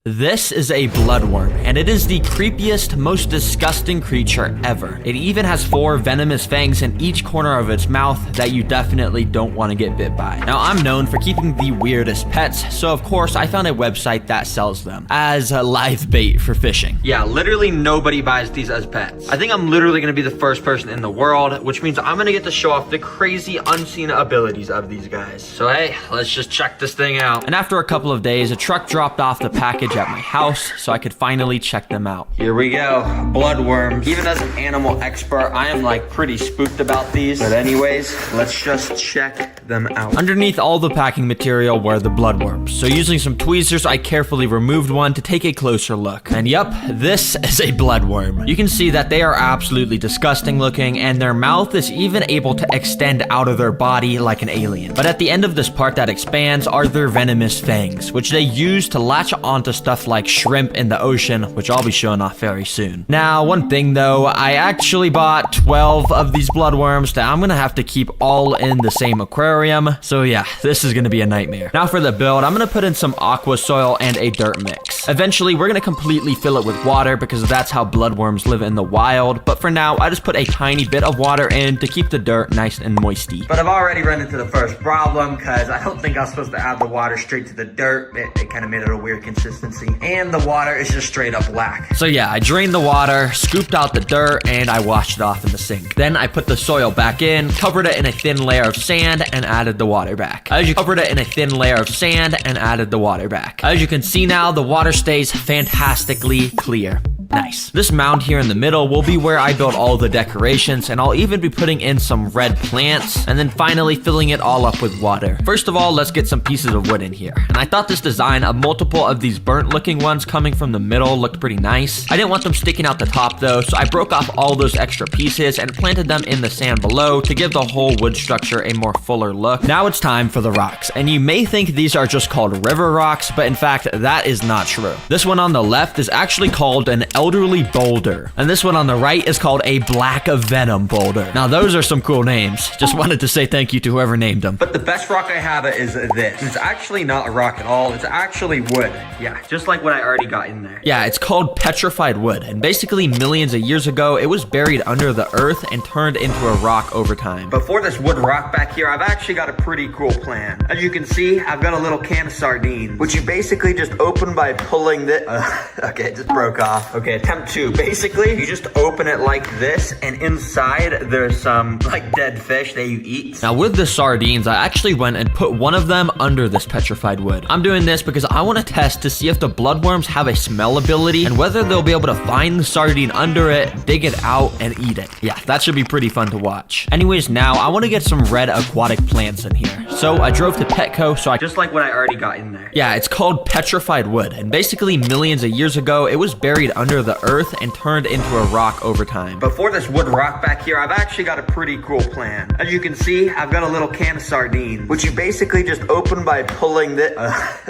This is a bloodworm, and it is the creepiest, most disgusting creature ever. It even has 4 venomous fangs in each corner of its mouth that you definitely don't want to get bit by. Now, I'm known for keeping the weirdest pets, so of course I found a website that sells them as a live bait for fishing. Yeah, literally nobody buys these as pets. I think I'm literally going to be the first person in the world, which means I'm going to get to show off the crazy unseen abilities of these guys. So hey, let's just check this thing out. And after a couple of days, a truck dropped off the package at my house so I could finally check them out. Here we go, bloodworms. Even as an animal expert, I am like pretty spooked about these. But anyways, let's just check them out. Underneath all the packing material were the bloodworms. So using some tweezers, I carefully removed one to take a closer look. And yep, this is a bloodworm. You can see that they are absolutely disgusting looking, and their mouth is even able to extend out of their body like an alien. But at the end of this part that expands are their venomous fangs, which they use to latch onto stuff like shrimp in the ocean, which I'll be showing off very soon. Now, one thing though, I actually bought 12 of these bloodworms that I'm gonna have to keep all in the same aquarium. So yeah, this is gonna be a nightmare. Now for the build, I'm gonna put in some aqua soil and a dirt mix. Eventually, we're gonna completely fill it with water because that's how bloodworms live in the wild. But for now, I just put a tiny bit of water in to keep the dirt nice and moisty. But I've already run into the first problem because I don't think I was supposed to add the water straight to the dirt. It kind of made it a weird consistency. And the water is just straight up black. So yeah, I drained the water, scooped out the dirt, and I washed it off in the sink. Then I put the soil back in, covered it in a thin layer of sand, and added the water back. As you can see now, the water stays fantastically clear. Nice. This mound here in the middle will be where I build all the decorations, and I'll even be putting in some red plants, and then finally filling it all up with water. First of all, let's get some pieces of wood in here. And I thought this design of multiple of these burnt looking ones coming from the middle looked pretty nice. I didn't want them sticking out the top though, so I broke off all those extra pieces and planted them in the sand below to give the whole wood structure a more fuller look. Now it's time for the rocks, and you may think these are just called river rocks, but in fact, that is not true. This one on the left is actually called an elderly boulder, and this one on the right is called a black venom boulder. Now those are some cool names. Just wanted to say thank you to whoever named them. But the best rock I have is this. It's actually not a rock at all. It's actually wood. Yeah, just like what I already got in there. Yeah, it's called petrified wood, and basically millions of years ago, it was buried under the earth and turned into a rock over time. But for this wood rock back here, I've actually got a pretty cool plan. As you can see, I've got a little can of sardines, which you basically just open by pulling the... okay, it just broke off. Okay, attempt 2. Basically, you just open it like this, and inside there's some like dead fish that you eat. Now with the sardines, I actually went and put one of them under this petrified wood. I'm doing this because I want to test to see if the bloodworms have a smell ability and whether they'll be able to find the sardine under it, dig it out, and eat it. Yeah, that should be pretty fun to watch. Anyways, now I want to get some red aquatic plants in here. So I drove to Petco, so I just like what I already got in there. Yeah, it's called petrified wood, and basically millions of years ago, it was buried under the earth and turned into a rock over time. But for this wood rock back here, I've actually got a pretty cool plan. As you can see, I've got a little can of sardines, which you basically just open by pulling the...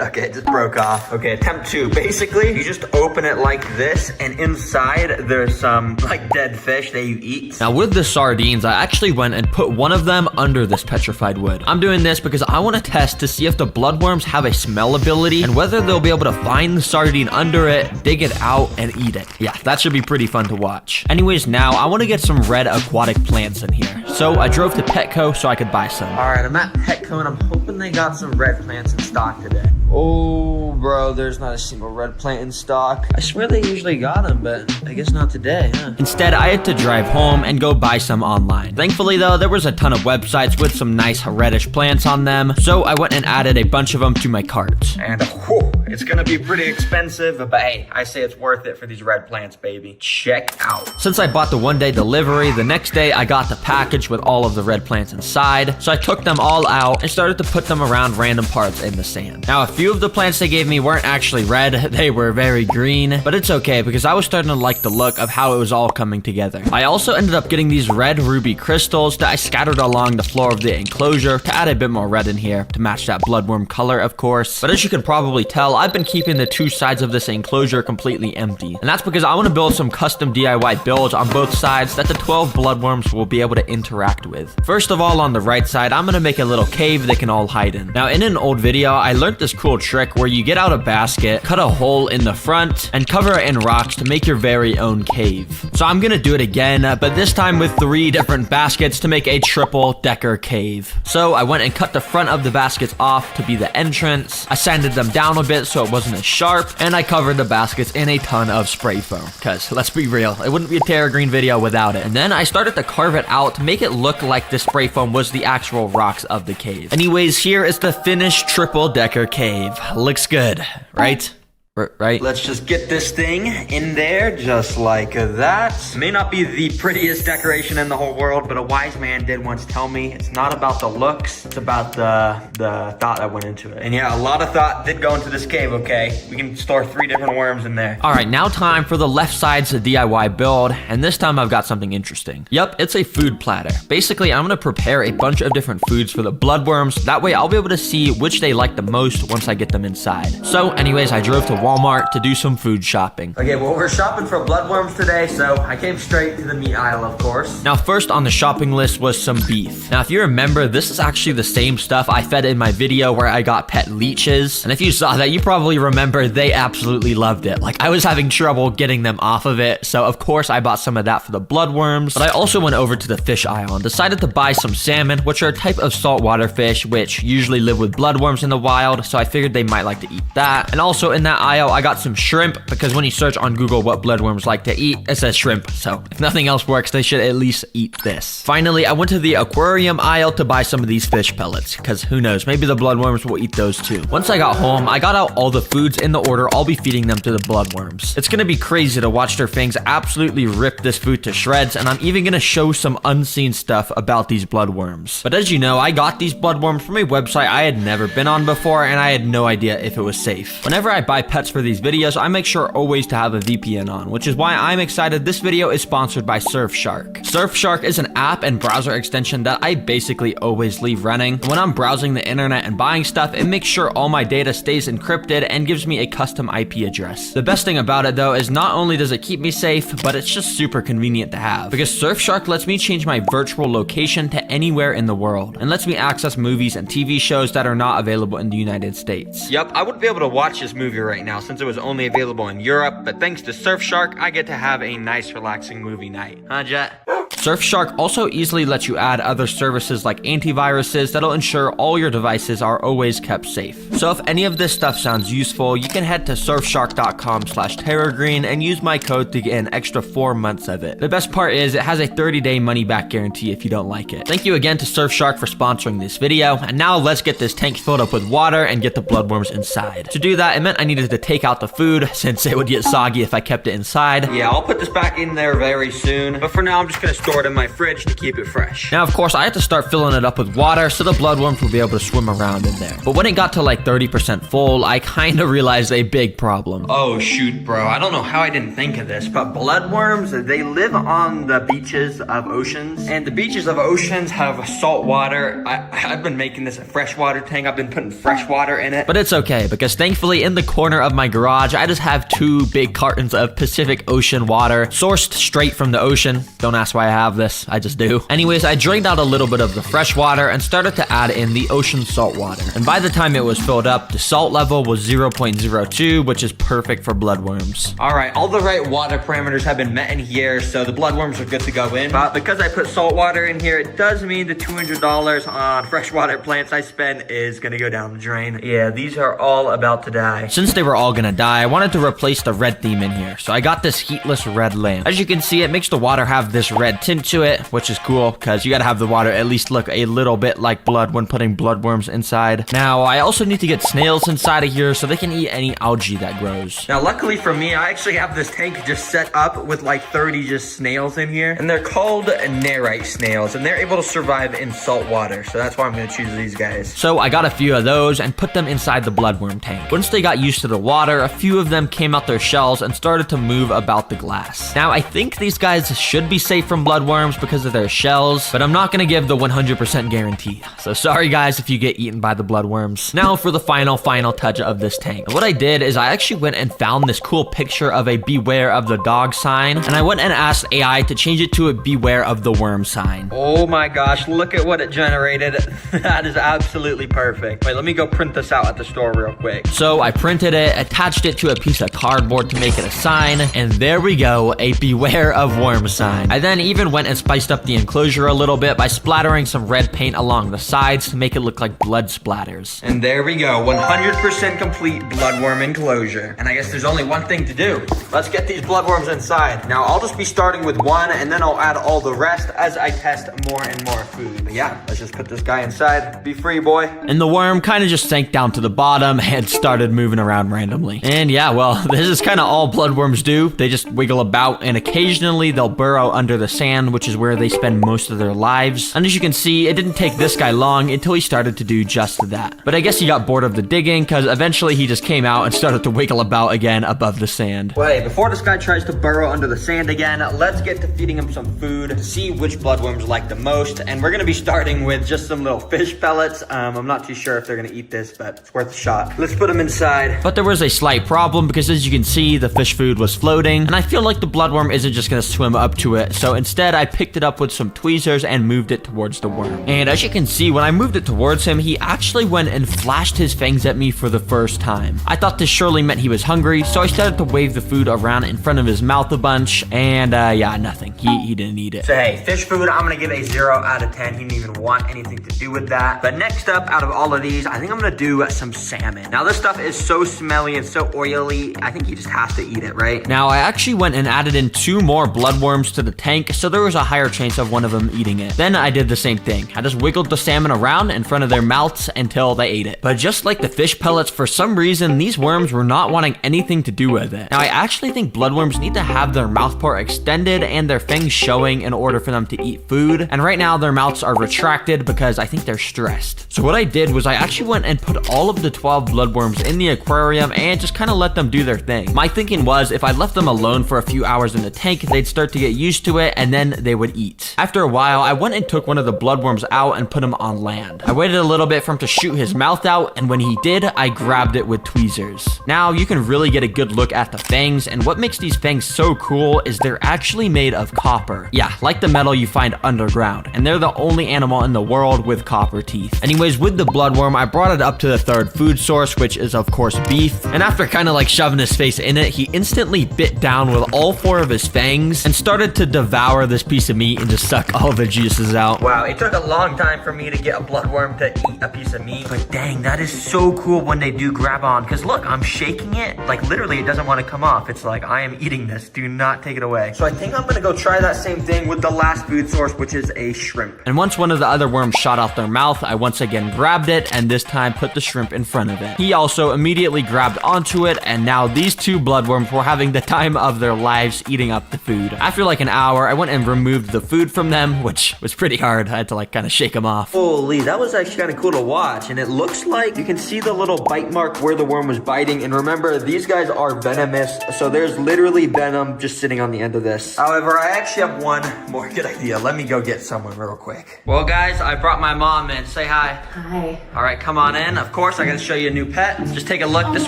okay, it just broke off. Okay, attempt 2. Basically, you just open it like this, and inside there's some like dead fish that you eat. Now with the sardines, I actually went and put one of them under this petrified wood. I'm doing this because I want to test to see if the bloodworms have a smell ability and whether they'll be able to find the sardine under it, dig it out, and eat it. Yeah, that should be pretty fun to watch. Anyways, now I want to get some red aquatic plants in here. So I drove to Petco so I could buy some. All right, I'm at Petco and I'm hoping they got some red plants in stock today. Oh, bro, there's not a single red plant in stock. I swear they usually got them, but I guess not today, huh? Instead, I had to drive home and go buy some online. Thankfully, though, there was a ton of websites with some nice reddish plants on them, so I went and added a bunch of them to my cart. And whew, it's gonna be pretty expensive, but hey, I say it's worth it for these red plants, baby. Check out. Since I bought the one-day delivery, the next day I got the package with all of the red plants inside, so I took them all out and started to put them around random parts in the sand. Now, a few of the plants they gave me weren't actually red, they were very green, but it's okay because I was starting to like the look of how it was all coming together. I also ended up getting these red ruby crystals that I scattered along the floor of the enclosure to add a bit more red in here to match that bloodworm color, of course. But as you can probably tell, I've been keeping the two sides of this enclosure completely empty. And that's because I want to build some custom DIY builds on both sides that the 12 bloodworms will be able to interact with. First of all, on the right side, I'm going to make a little cave they can all hide in. Now, in an old video, I learned this cool trick where you get out a basket, cut a hole in the front, and cover it in rocks to make your very own cave. So I'm going to do it again, but this time with 3 different baskets to make a triple decker cave. So I went and cut the front of the baskets off to be the entrance. I sanded them down a bit so it wasn't as sharp, and I covered the baskets in a ton of spray foam. Because let's be real, it wouldn't be a Terra Green video without it. And then I started to carve it out to make it look like the spray foam was the actual rocks of the cave. Anyways, here is the finished triple decker cave. Looks good, right? Right? Let's just get this thing in there just like that. May not be the prettiest decoration in the whole world, but a wise man did once tell me it's not about the looks, it's about the thought that went into it. And yeah, a lot of thought did go into this cave, okay? We can store 3 different worms in there. All right, now time for the left side's DIY build, and this time I've got something interesting. Yep, it's a food platter. Basically, I'm gonna prepare a bunch of different foods for the bloodworms. That way I'll be able to see which they like the most once I get them inside. So anyways, I drove to Walmart to do some food shopping. Okay, well, we're shopping for bloodworms today, so I came straight to the meat aisle, of course. Now, first on the shopping list was some beef. Now, if you remember, this is actually the same stuff I fed in my video where I got pet leeches. And if you saw that, you probably remember they absolutely loved it. Like, I was having trouble getting them off of it, so of course I bought some of that for the bloodworms. But I also went over to the fish aisle and decided to buy some salmon, which are a type of saltwater fish, which usually live with bloodworms in the wild, so I figured they might like to eat that. And also in that aisle, I got some shrimp, because when you search on Google what bloodworms like to eat, it says shrimp. So if nothing else works, they should at least eat this. Finally, I went to the aquarium aisle to buy some of these fish pellets, because who knows, maybe the bloodworms will eat those too. Once I got home, I got out all the foods in the order I'll be feeding them to the bloodworms. It's gonna be crazy to watch their fangs absolutely rip this food to shreds, and I'm even gonna show some unseen stuff about these bloodworms. But as you know, I got these bloodworms from a website I had never been on before, and I had no idea if it was safe. Whenever I buy pets for these videos, I make sure always to have a VPN on, which is why I'm excited this video is sponsored by Surfshark. Surfshark is an app and browser extension that I basically always leave running. When I'm browsing the internet and buying stuff, it makes sure all my data stays encrypted and gives me a custom IP address. The best thing about it though is not only does it keep me safe, but it's just super convenient to have, because Surfshark lets me change my virtual location to anywhere in the world and lets me access movies and TV shows that are not available in the United States. Yep, I wouldn't be able to watch this movie right now since it was only available in Europe, but thanks to Surfshark, I get to have a nice relaxing movie night. Huh, Jet? Surfshark also easily lets you add other services like antiviruses that'll ensure all your devices are always kept safe. So if any of this stuff sounds useful, you can head to surfshark.com/terrorgreen and use my code to get an extra 4 months of it. The best part is it has a 30-day money-back guarantee if you don't like it. Thank you again to Surfshark for sponsoring this video, and now let's get this tank filled up with water and get the bloodworms inside. To do that, it meant I needed to take out the food since it would get soggy if I kept it inside. Yeah, I'll put this back in there very soon, but for now I'm just gonna store it in my fridge to keep it fresh. Now, of course, I had to start filling it up with water so the bloodworms will be able to swim around in there. But when it got to like 30% full, I kind of realized a big problem. Oh shoot, bro, I don't know how I didn't think of this, but bloodworms, they live on the beaches of oceans, and the beaches of oceans have salt water. I've been making this a freshwater tank. I've been putting fresh water in it, but it's okay because thankfully in the corner of my garage, I just have 2 big cartons of Pacific Ocean water sourced straight from the ocean. Don't ask why I have this, I just do. Anyways, I drained out a little bit of the fresh water and started to add in the ocean salt water. And by the time it was filled up, the salt level was 0.02, which is perfect for bloodworms. All right, all the right water parameters have been met in here, so the bloodworms are good to go in. But because I put salt water in here, it does mean the $200 on freshwater plants I spent is gonna go down the drain. Yeah, these are all about to die. Since they were all gonna die, I wanted to replace the red theme in here, so I got this heatless red lamp. As you can see, it makes the water have this red tint to it, which is cool because you gotta have the water at least look a little bit like blood when putting bloodworms inside. Now, I also need to get snails inside of here so they can eat any algae that grows. Now, luckily for me, I actually have this tank just set up with like 30 just snails in here, and they're called nerite snails, and they're able to survive in salt water, so that's why I'm gonna choose these guys. So I got a few of those and put them inside the bloodworm tank. Once they got used to the water, a few of them came out their shells and started to move about the glass. Now, I think these guys should be safe from bloodworms because of their shells, but I'm not gonna give the 100% guarantee. So sorry guys if you get eaten by the bloodworms. Now for the final touch of this tank. What I did is I actually went and found this cool picture of a beware of the dog sign, and I went and asked AI to change it to a beware of the worm sign. Oh my gosh, look at what it generated. That is absolutely perfect. Wait, let me go print this out at the store real quick. So I printed it, attached it to a piece of cardboard to make it a sign, and there we go, a beware of worm sign. I then even went and spiced up the enclosure a little bit by splattering some red paint along the sides to make it look like blood splatters. And there we go, 100% complete bloodworm enclosure. And I guess there's only one thing to do. Let's get these bloodworms inside. Now I'll just be starting with one, and then I'll add all the rest as I test more and more food. But yeah, let's just put this guy inside. Be free, boy. And the worm kind of just sank down to the bottom and started moving around randomly. And yeah, well, this is kind of all bloodworms do. They just wiggle about, and occasionally they'll burrow under the sand, which is where they spend most of their lives. And as you can see, it didn't take this guy long until he started to do just that. But I guess he got bored of the digging, because eventually he just came out and started to wiggle about again above the sand. Wait, before this guy tries to burrow under the sand again, let's get to feeding him some food to see which bloodworms like the most. And we're gonna be starting with just some little fish pellets. I'm not too sure if they're gonna eat this, but it's worth a shot. Let's put them inside. But there was a slight problem, because as you can see, the fish food was floating, and I feel like the bloodworm isn't just gonna swim up to it. So instead, I picked it up with some tweezers and moved it towards the worm. And as you can see, when I moved it towards him, he actually went and flashed his fangs at me for the first time. I thought this surely meant he was hungry, so I started to wave the food around in front of his mouth a bunch, and yeah, nothing. He didn't eat it. So hey, fish food, I'm gonna give a 0 out of 10. He didn't even want anything to do with that. But next up, out of all of these, I think I'm gonna do some salmon. Now this stuff is so smelly and so oily, I think he just has to eat it, right? Now I actually went and added in 2 more bloodworms to the tank, so there was a higher chance of one of them eating it. Then I did the same thing. I just wiggled the salmon around in front of their mouths until they ate it. But just like the fish pellets, for some reason, these worms were not wanting anything to do with it. Now I actually think bloodworms need to have their mouth part extended and their fangs showing in order for them to eat food. And right now their mouths are retracted because I think they're stressed. So what I did was I actually went and put all of the 12 bloodworms in the aquarium and just kind of let them do their thing. My thinking was if I left them alone for a few hours in the tank, they'd start to get used to it and then they would eat. After a while, I went and took one of the bloodworms out and put him on land. I waited a little bit for him to shoot his mouth out, and when he did, I grabbed it with tweezers. Now you can really get a good look at the fangs, and what makes these fangs so cool is they're actually made of copper. Yeah, like the metal you find underground, and they're the only animal in the world with copper teeth. Anyways, with the bloodworm, I brought it up to the 3rd food source, which is of course beef, and after kind of like shoving his face in it, he instantly bit down with all 4 of his fangs and started to devour this piece of meat and just suck all the juices out. Wow, it took a long time for me to get a bloodworm to eat a piece of meat, but dang, that is so cool when they do grab on, because look, I'm shaking it, like literally it doesn't want to come off. It's like, I am eating this, do not take it away. So I think I'm gonna go try that same thing with the last food source, which is a shrimp. And once one of the other worms shot out their mouth, I once again grabbed it and this time put the shrimp in front of it. He also immediately grabbed onto it, and now these 2 bloodworms were having the time of their lives eating up the food. After like an hour, I went and removed the food from them, which was pretty hard. I had to like kind of shake them off. Holy, that was actually kind of cool to watch, and it looks like you can see the little bite mark where the worm was biting. And remember, these guys are venomous, so there's literally venom just sitting on the end of this. However, I actually have one more good idea. Let me go get someone real quick. Well guys, I brought my mom in. Say hi. Hi. All right, come on in. Of course, I gotta show you a new pet. Just take a look. This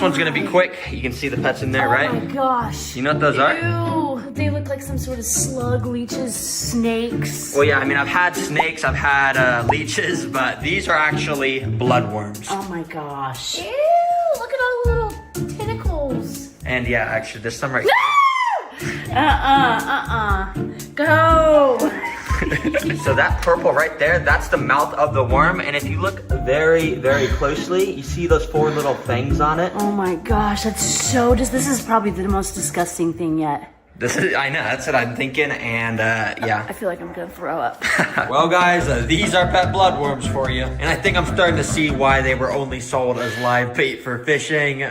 one's gonna be quick. You can see the pets in there, right? Oh my gosh. You know what those are? Ew. They look like some sort of slug, leeches, snakes. Well, yeah, I mean, I've had snakes, I've had leeches, but these are actually bloodworms. Oh my gosh. Ew, look at all the little tentacles. And yeah, actually, there's some right here. Go. So that purple right there, that's the mouth of the worm. And if you look very, very closely, you see those 4 little fangs on it. Oh my gosh, that's so this is probably the most disgusting thing yet. I know, that's what I'm thinking, and yeah. I feel like I'm gonna throw up. Well guys, these are pet bloodworms for you. And I think I'm starting to see why they were only sold as live bait for fishing.